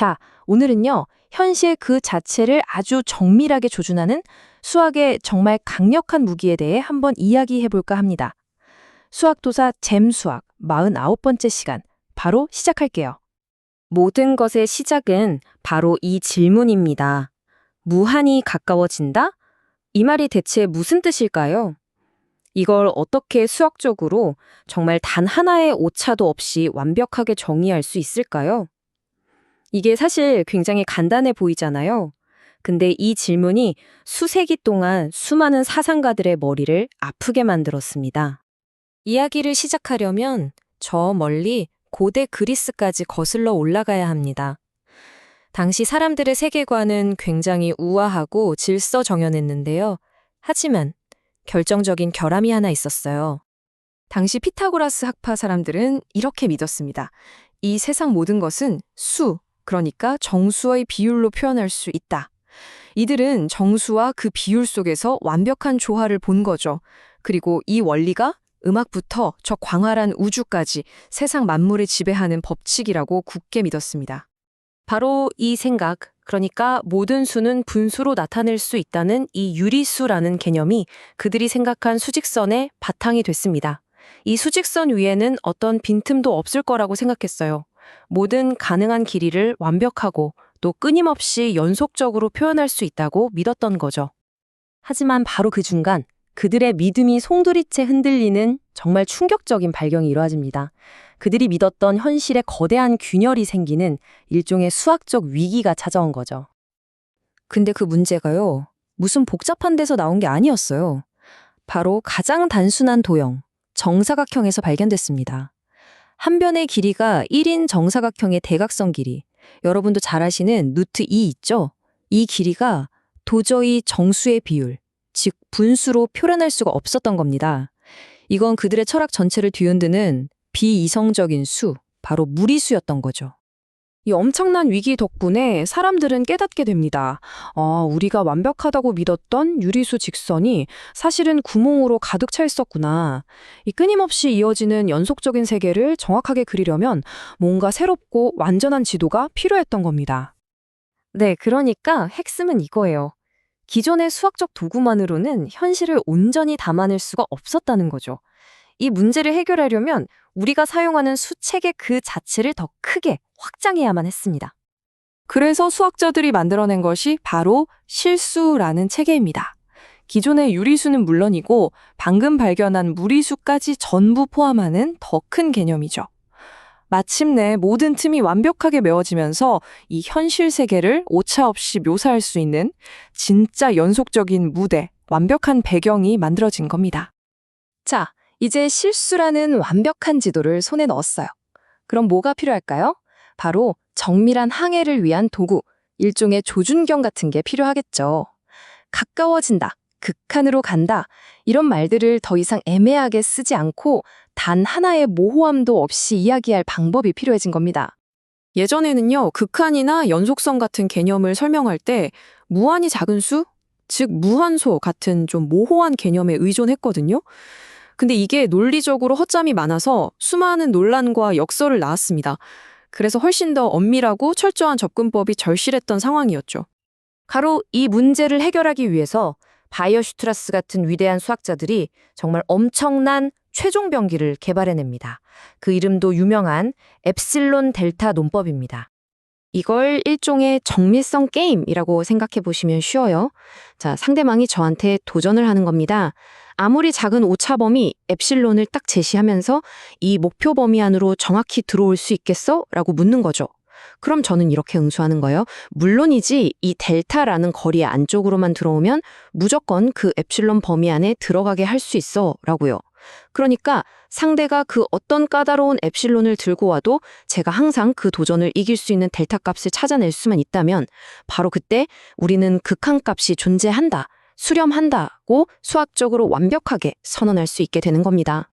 자, 오늘은요, 현실 그 자체를 아주 정밀하게 조준하는 수학의 정말 강력한 무기에 대해 한번 이야기해 볼까 합니다. 수학도사 잼수학 49번째 시간, 바로 시작할게요. 모든 것의 시작은 바로 이 질문입니다. 무한히 가까워진다? 이 말이 대체 무슨 뜻일까요? 이걸 어떻게 수학적으로 정말 단 하나의 오차도 없이 완벽하게 정의할 수 있을까요? 이게 사실 굉장히 간단해 보이잖아요. 근데 이 질문이 수세기 동안 수많은 사상가들의 머리를 아프게 만들었습니다. 이야기를 시작하려면 저 멀리 고대 그리스까지 거슬러 올라가야 합니다. 당시 사람들의 세계관은 굉장히 우아하고 질서정연했는데요. 하지만 결정적인 결함이 하나 있었어요. 당시 피타고라스 학파 사람들은 이렇게 믿었습니다. 이 세상 모든 것은 수, 그러니까 정수의 비율로 표현할 수 있다. 이들은 정수와 그 비율 속에서 완벽한 조화를 본 거죠. 그리고 이 원리가 음악부터 저 광활한 우주까지 세상 만물을 지배하는 법칙이라고 굳게 믿었습니다. 바로 이 생각, 그러니까 모든 수는 분수로 나타낼 수 있다는 이 유리수라는 개념이 그들이 생각한 수직선의 바탕이 됐습니다. 이 수직선 위에는 어떤 빈틈도 없을 거라고 생각했어요. 모든 가능한 길이를 완벽하고 또 끊임없이 연속적으로 표현할 수 있다고 믿었던 거죠. 하지만 바로 그 순간 그들의 믿음이 송두리째 흔들리는 정말 충격적인 발견이 이루어집니다. 그들이 믿었던 현실에 거대한 균열이 생기는 일종의 수학적 위기가 찾아온 거죠. 근데 그 문제가요, 무슨 복잡한 데서 나온 게 아니었어요. 바로 가장 단순한 도형, 정사각형에서 발견됐습니다. 한 변의 길이가 1인 정사각형의 대각선 길이, 여러분도 잘 아시는 루트 2 있죠? 이 길이가 도저히 정수의 비율, 즉 분수로 표현할 수가 없었던 겁니다. 이건 그들의 철학 전체를 뒤흔드는 비이성적인 수, 바로 무리수였던 거죠. 이 엄청난 위기 덕분에 사람들은 깨닫게 됩니다. 우리가 완벽하다고 믿었던 유리수 직선이 사실은 구멍으로 가득 차 있었구나. 이 끊임없이 이어지는 연속적인 세계를 정확하게 그리려면 뭔가 새롭고 완전한 지도가 필요했던 겁니다. 네, 그러니까 핵심은 이거예요. 기존의 수학적 도구만으로는 현실을 온전히 담아낼 수가 없었다는 거죠. 이 문제를 해결하려면 우리가 사용하는 수체계 그 자체를 더 크게 확장해야만 했습니다. 그래서 수학자들이 만들어낸 것이 바로 실수라는 체계입니다. 기존의 유리수는 물론이고 방금 발견한 무리수까지 전부 포함하는 더 큰 개념이죠. 마침내 모든 틈이 완벽하게 메워지면서 이 현실 세계를 오차 없이 묘사할 수 있는 진짜 연속적인 무대, 완벽한 배경이 만들어진 겁니다. 자, 이제 실수라는 완벽한 지도를 손에 넣었어요. 그럼 뭐가 필요할까요? 바로 정밀한 항해를 위한 도구, 일종의 조준경 같은 게 필요하겠죠. 가까워진다, 극한으로 간다, 이런 말들을 더 이상 애매하게 쓰지 않고 단 하나의 모호함도 없이 이야기할 방법이 필요해진 겁니다. 예전에는요, 극한이나 연속성 같은 개념을 설명할 때 무한히 작은 수, 즉 무한소 같은 좀 모호한 개념에 의존했거든요. 근데 이게 논리적으로 허점이 많아서 수많은 논란과 역설을 낳았습니다. 그래서 훨씬 더 엄밀하고 철저한 접근법이 절실했던 상황이었죠. 바로 이 문제를 해결하기 위해서 바이어슈트라스 같은 위대한 수학자들이 정말 엄청난 최종 병기를 개발해냅니다. 그 이름도 유명한 엡실론 델타 논법입니다. 이걸 일종의 정밀성 게임이라고 생각해 보시면 쉬워요. 자, 상대방이 저한테 도전을 하는 겁니다. 아무리 작은 오차범위 엡실론을 딱 제시하면서 이 목표 범위 안으로 정확히 들어올 수 있겠어? 라고 묻는 거죠. 그럼 저는 이렇게 응수하는 거예요. 물론이지 이 델타라는 거리 안쪽으로만 들어오면 무조건 그 엡실론 범위 안에 들어가게 할 수 있어 라고요. 그러니까 상대가 그 어떤 까다로운 엡실론을 들고 와도 제가 항상 그 도전을 이길 수 있는 델타 값을 찾아낼 수만 있다면 바로 그때 우리는 극한값이 존재한다, 수렴한다고 수학적으로 완벽하게 선언할 수 있게 되는 겁니다.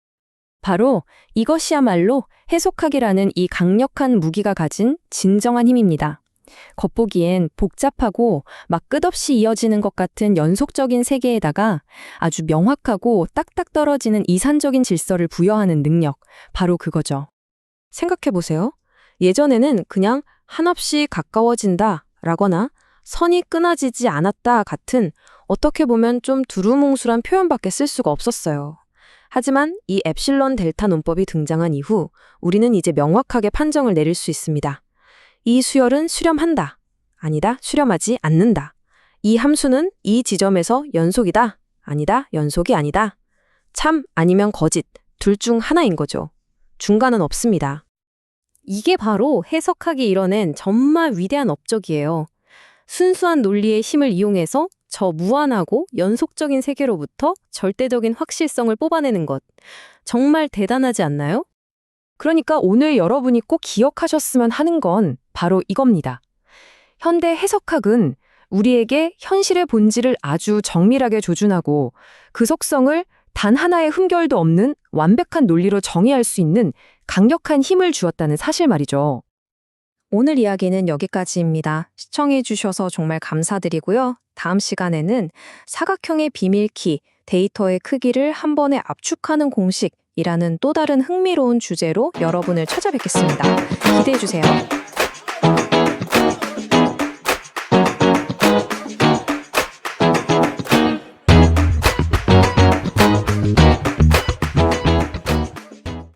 바로 이것이야말로 해석학이라는 이 강력한 무기가 가진 진정한 힘입니다. 겉보기엔 복잡하고 막 끝없이 이어지는 것 같은 연속적인 세계에다가 아주 명확하고 딱딱 떨어지는 이산적인 질서를 부여하는 능력, 바로 그거죠. 생각해보세요. 예전에는 그냥 한없이 가까워진다 라거나 선이 끊어지지 않았다 같은 어떻게 보면 좀 두루뭉술한 표현밖에 쓸 수가 없었어요. 하지만 이 엡실론 델타 논법이 등장한 이후 우리는 이제 명확하게 판정을 내릴 수 있습니다. 이 수열은 수렴한다. 아니다, 수렴하지 않는다. 이 함수는 이 지점에서 연속이다. 아니다, 연속이 아니다. 참 아니면 거짓, 둘 중 하나인 거죠. 중간은 없습니다. 이게 바로 해석학이 이뤄낸 정말 위대한 업적이에요. 순수한 논리의 힘을 이용해서 저 무한하고 연속적인 세계로부터 절대적인 확실성을 뽑아내는 것. 정말 대단하지 않나요? 그러니까 오늘 여러분이 꼭 기억하셨으면 하는 건 바로 이겁니다. 현대 해석학은 우리에게 현실의 본질을 아주 정밀하게 조준하고 그 속성을 단 하나의 흠결도 없는 완벽한 논리로 정의할 수 있는 강력한 힘을 주었다는 사실 말이죠. 오늘 이야기는 여기까지입니다. 시청해 주셔서 정말 감사드리고요. 다음 시간에는 사각형의 비밀키, 데이터의 크기를 한 번에 압축하는 공식이라는 또 다른 흥미로운 주제로 여러분을 찾아뵙겠습니다. 기대해 주세요.